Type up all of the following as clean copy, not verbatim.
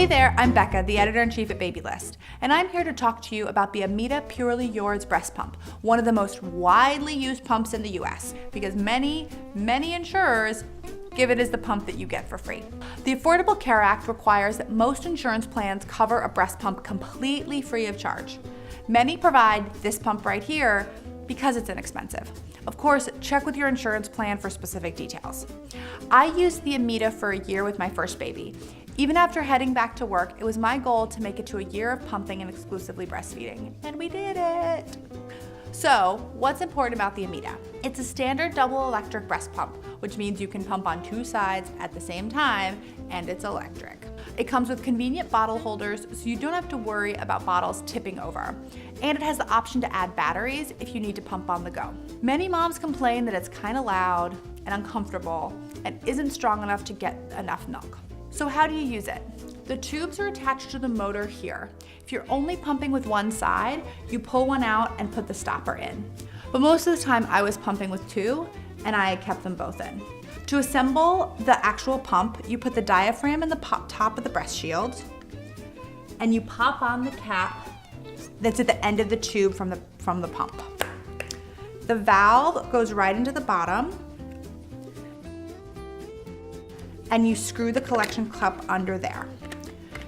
Hey there, I'm Bekah, the editor-in-chief at Babylist, and I'm here to talk to you about the Ameda Purely Yours breast pump, one of the most widely used pumps in the US, because many insurers give it as the pump that you get for free. The Affordable Care Act requires that most insurance plans cover a breast pump completely free of charge. Many provide this pump right here because it's inexpensive. Of course, check with your insurance plan for specific details. I used the Ameda for a year with my first baby. Even after heading back to work, it was my goal to make it to a year of pumping and exclusively breastfeeding, and we did it. So, what's important about the Ameda? It's a standard double electric breast pump, which means you can pump on two sides at the same time, and it's electric. It comes with convenient bottle holders, so you don't have to worry about bottles tipping over. And it has the option to add batteries if you need to pump on the go. Many moms complain that it's kind of loud and uncomfortable and isn't strong enough to get enough milk. So how do you use it? The tubes are attached to the motor here. If you're only pumping with one side, you pull one out and put the stopper in. But most of the time I was pumping with two, and I kept them both in. To assemble the actual pump, you put the diaphragm in the top of the breast shield, and you pop on the cap that's at the end of the tube from the pump. The valve goes right into the bottom, and you screw the collection cup under there.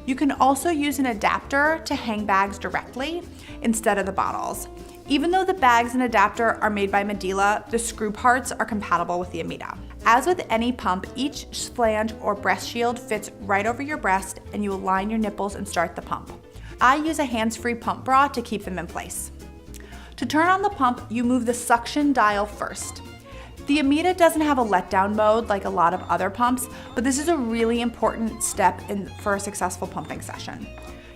You can also use an adapter to hang bags directly instead of the bottles. Even though the bags and adapter are made by Medela, the screw parts are compatible with the Ameda. As with any pump, each flange or breast shield fits right over your breast, and you align your nipples and start the pump. I use a hands-free pump bra to keep them in place. To turn on the pump, you move the suction dial first. The Ameda doesn't have a letdown mode like a lot of other pumps, but this is a really important step for a successful pumping session.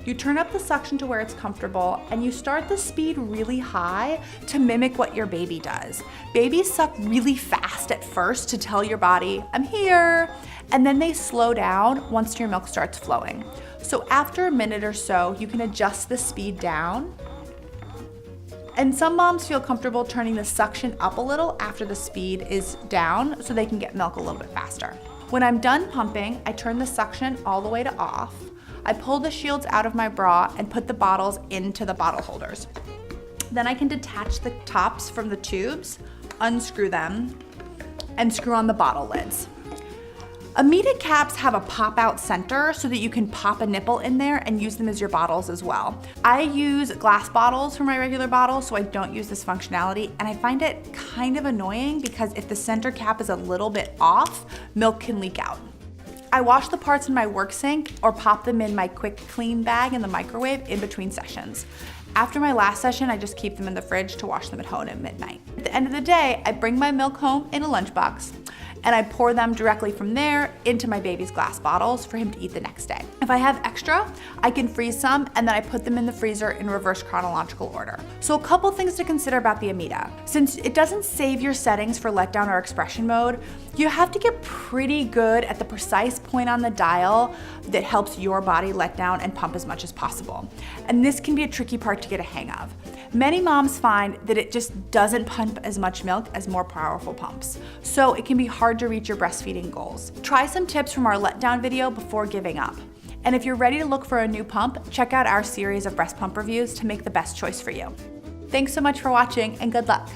You turn up the suction to where it's comfortable, and you start the speed really high to mimic what your baby does. Babies suck really fast at first to tell your body, I'm here, and then they slow down once your milk starts flowing. So after a minute or so, you can adjust the speed down. And some moms feel comfortable turning the suction up a little after the speed is down so they can get milk a little bit faster. When I'm done pumping, I turn the suction all the way to off. I pull the shields out of my bra and put the bottles into the bottle holders. Then I can detach the tops from the tubes, unscrew them, and screw on the bottle lids. Ameda caps have a pop-out center so that you can pop a nipple in there and use them as your bottles as well. I use glass bottles for my regular bottles, so I don't use this functionality, and I find it kind of annoying because if the center cap is a little bit off, milk can leak out. I wash the parts in my work sink or pop them in my quick clean bag in the microwave in between sessions. After my last session, I just keep them in the fridge to wash them at home at midnight. At the end of the day, I bring my milk home in a lunchbox, and I pour them directly from there into my baby's glass bottles for him to eat the next day. If I have extra, I can freeze some, and then I put them in the freezer in reverse chronological order. So a couple things to consider about the Ameda. Since it doesn't save your settings for letdown or expression mode, you have to get pretty good at the precise point on the dial that helps your body let down and pump as much as possible. And this can be a tricky part to get a hang of. Many moms find that it just doesn't pump as much milk as more powerful pumps, so it can be hard to reach your breastfeeding goals. Try some tips from our letdown video before giving up. And if you're ready to look for a new pump, check out our series of breast pump reviews to make the best choice for you. Thanks so much for watching, and good luck.